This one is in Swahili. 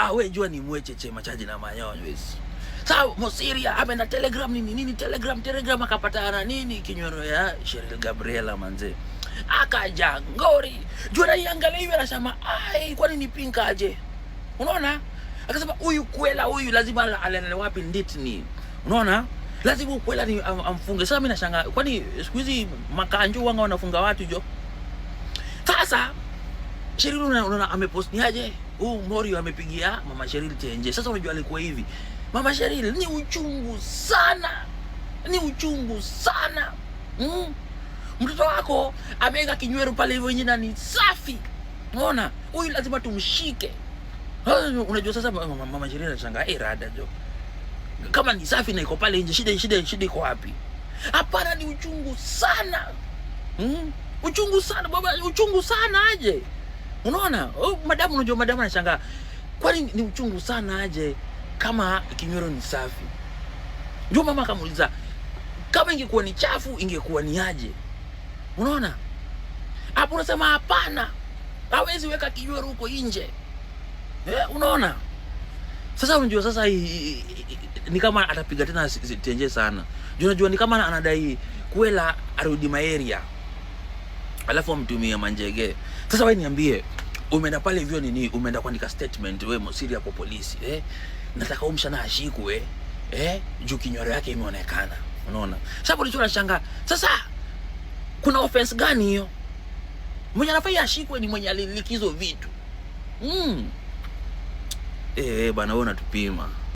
we jua ni mwecheche machaji na manyonyo hizi. Sasa Mosiria ameenda Telegram nini Telegram akapatana nini kinywero ya Cheryl Gabriela manze. Akaja ngori. Jua naiangalia hivi anasema kwani ni pinka aje? Unaona? Akasema huyu kwela huyu lazima alele wapi nditni. Unaona? Lazima kwela ni amfunge. Sasa mimi nashangaa kwani siku hizi makanjo wanga wanafunga watu jo. Sasa Cheryl unaona amepost ni aje? Morio amepigia mama Cheryl tenje. Sasa unajua alikuwa hivi. Mama Cheryl ni uchungu sana. Ni uchungu sana. Mtoto wako ameweka kinywero pale hivyo jina ni safi. Unaona? Huyu lazima tumshike. Unajua sasa mama Cheryl anashangaa rada jo. Kama ni safi na iko pale nje shida iko wapi? Hapana ni uchungu sana. Uchungu sana baba, uchungu sana aje. Unaona? Madamu unajua madamu anashangaa. Kwani ni uchungu sana aje kama kinywero ni safi? Ndio mama akamuuliza kama ingekuwa ni chafu ingekuwa ni aje? Unaona? Hapo unasema hapana. Hawezi weka kinywero huko nje. Unaona? Sasa unajua sasa ni kama atapiga tena tenje sana. Unajua ni kama anadai kwela arudi maeria. Alafu mtumie manjege. Sasa wewe niambie, umeenda pale hivyo nini? Umeenda kuandika statement wewe Mosiria kwa polisi, nataka umshana ashikwe, juu kinywero yake imeonekana. Unaona? Sasa polisi wanashangaa. Sasa kuna offense gani hiyo? Mwenye anafanya ashikwe ni mwenye alilikizo vitu. Bana wewe unatupima.